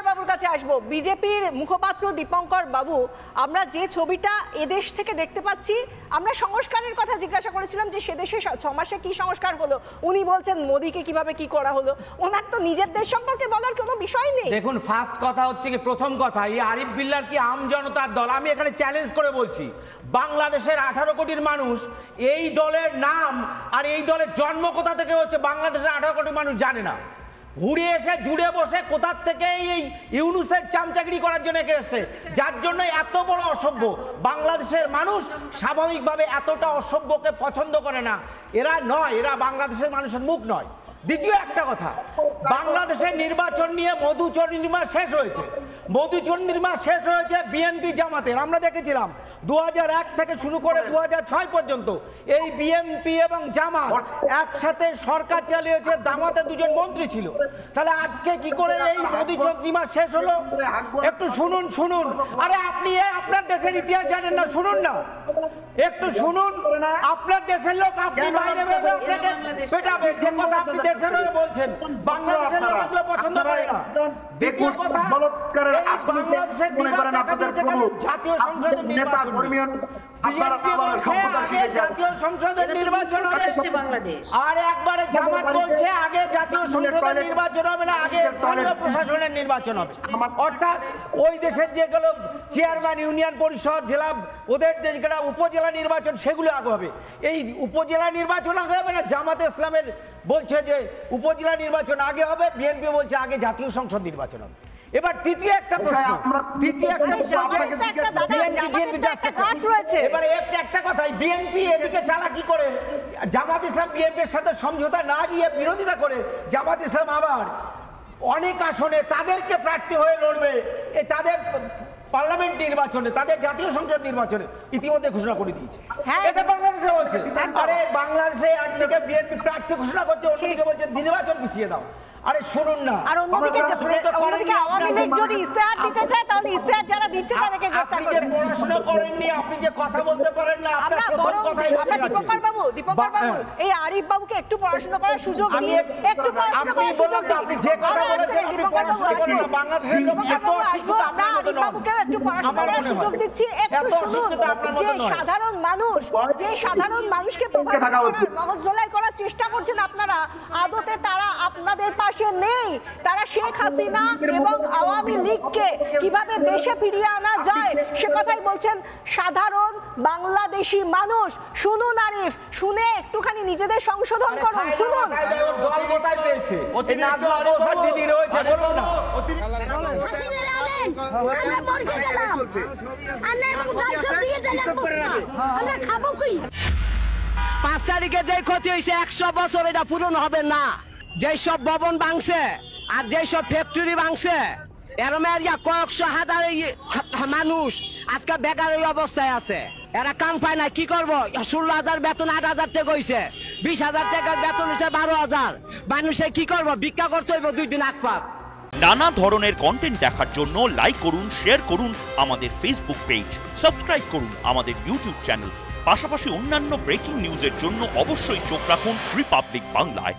বাবুর কাছে আসবো। বিজেপির মুখপাত্র দীপঙ্কর বাবু, আমরা যে ছবিটা এদেশ থেকে দেখতে পাচ্ছি, আমরা সংস্কারের কথা জিজ্ঞাসা করেছিলাম যে সে দেশে 6 মাসে কি সংস্কার হলো, উনি বলছেন মোদীকে কিভাবে কি করা হলো। ওনার তো নিজের দেশ সম্পর্কে বলার কোনো বিষয় নেই। দেখুন, ফার্স্ট কথা হচ্ছে কি, প্রথম কথা, এই আরিফ বিল্লার কি আম জনতার দল? আমি এখানে চ্যালেঞ্জ করে বলছি, বাংলাদেশের 18 কোটির মানুষ এই দলের নাম আর এই দলের জন্ম কোথা থেকে হচ্ছে বাংলাদেশের 18 কোটি মানুষ জানে না। ঘুরে এসে জুড়ে বসে কোথার থেকে এই ইউনুসের চামচাগিরি করার জন্য এসেছে, যার জন্য এত বড় অসভ্য। বাংলাদেশের মানুষ স্বাভাবিকভাবে এতটা অসভ্যকে পছন্দ করে না। এরা নয়, এরা বাংলাদেশের মানুষের মুখ নয়। দ্বিতীয় একটা কথা, বাংলাদেশের নির্বাচন নিয়ে মধুচন্দ্রিমা শেষ হয়েছে। মধুচন্দ্রিমা শেষ হয়েছে বিএনপি জামাতের। আমরা দেখেছিলাম 2001 থেকে শুরু করে 2006 পর্যন্ত এই বিএনপি এবং জামাত একসাথে সরকার চালিয়েছে, জামাতে 2জন মন্ত্রী ছিল। তাহলে আজকে কি করে এই মধুচন্দ্রিমা শেষ হলো? একটু শুনুন শুনুন। আরে আপনি আপনার দেশের ইতিহাস জানেন না? শুনুন না, একটু শুনুন। আপনার দেশের লোক, আপনি বাইরে বেরোলে আপনাকে পেটাবে। যে কথা আপনি দেশের হয়ে বলছেন, বাংলাদেশের লোক এগুলো পছন্দ করে না। দ্বিতীয় কথা, বাংলাদেশের জাতীয় সংসদের নির্বাচন, জাতীয় সংসদের নির্বাচন আর একবারে জামাত বলছে আগে জাতীয় সংসদের নির্বাচন হবে না, আগে স্থানীয় প্রশাসনের নির্বাচন হবে। অর্থাৎ ওই দেশের যেগুলো চেয়ারম্যান, ইউনিয়ন পরিষদ, জেলা, ওদের যেগুলো উপজেলা নির্বাচন, সেগুলো আগে হবে। এই উপজেলা নির্বাচন আগে হবে না। জামাতে ইসলামের বলছে যে উপজেলা নির্বাচন আগে হবে, বিএনপি বলছে আগে জাতীয় সংসদ নির্বাচন হবে। এবার তৃতীয় একটা প্রশ্ন, এবারে একটা কথাই, বিএনপি এদিকে চালাকি করে জামাত ইসলাম বিএনপির সাথে সমঝোতা না গিয়ে বিরোধিতা করে জামাত ইসলাম আবার অনেক আসনে তাদেরকে প্রার্থী হয়ে লড়বে। তাদের পার্লামেন্ট নির্বাচনে, তাদের জাতীয় সংসদ নির্বাচনে ইতিমধ্যে ঘোষণা করে দিয়েছে। এটা বাংলাদেশে হচ্ছে। আরে বাংলাদেশে একদিকে বিএনপি প্রার্থী ঘোষণা করছে, অন্যদিকে বলছে নির্বাচন পিছিয়ে দাও। আরে শুনুন না, আর অন্যদিকে আওয়ামী লীগ যদি ইস্তেহার দিতে চায়, তাহলে ইস্তেহার যারা দিচ্ছে তাদেরকে গ্রেফতার করছে। আপনি যে পড়াশোনা করেননি, আপনি যে কথা বলতে পারেন না, আমরা দীপঙ্কর বাবু, এই আরিফ বাবুকে একটু পড়াশোনা করার সুযোগ দিয়ে, একটু পড়াশোনা করার সুযোগ দিন। আপনি যে কথা বলেছেন, আপনি পড়াশোনা করেন না। বাংলাদেশের লোক এত অশিক্ষিত আপনার মতো নয়। বাবুকে একটু পড়াশোনা করার সুযোগ দিচ্ছি, একটু শুনুন। যে সাধারণ মানুষ, যে সাধারণ মানুষকে প্রভাবিত করার, মগজ ধোলাই করার চেষ্টা করছেন আপনারা, আদতে তারা আপনাদের পাশে নেই। তারা শেখ হাসিনা এবং আওয়ামী লীগকে কিভাবে দেশে ফিরিয়ে আনা যায় সে কথাই বলছেন সাধারণ বাংলাদেশি মানুষ। শুনুন আরিফ, শুনে একটুখানি নিজেদের সংশোধন করুন। শুনুন, পাঁচ তারিখে যে ক্ষতি হয়েছে 100 বছর এটা পূরণ হবে না। যেসব ভবন ভাঙছে আর যেসব ফ্যাক্টরি ভাঙছে, এরমের কয়েকশো হাজার মানুষ আজকে বেকার এই অবস্থায় আছে। এরা কাম পায় না, কি করবো? 16,000 বেতন 8,000 টাকা হয়েছে, 20,000 টাকার বেতন হয়েছে 12,000। মানুষে কি করবো? ভিক্ষা করতে হইব 2 দিন আগ পাক। নানা ধরনের কন্টেন্ট দেখার জন্য লাইক করুন, শেয়ার করুন আমাদের ফেসবুক পেজ, সাবস্ক্রাইব করুন আমাদের ইউটিউব চ্যানেল। পাশাপাশি অন্যান্য ব্রেকিং নিউজের জন্য অবশ্যই চোখ রাখুন রিপাবলিক বাংলায়।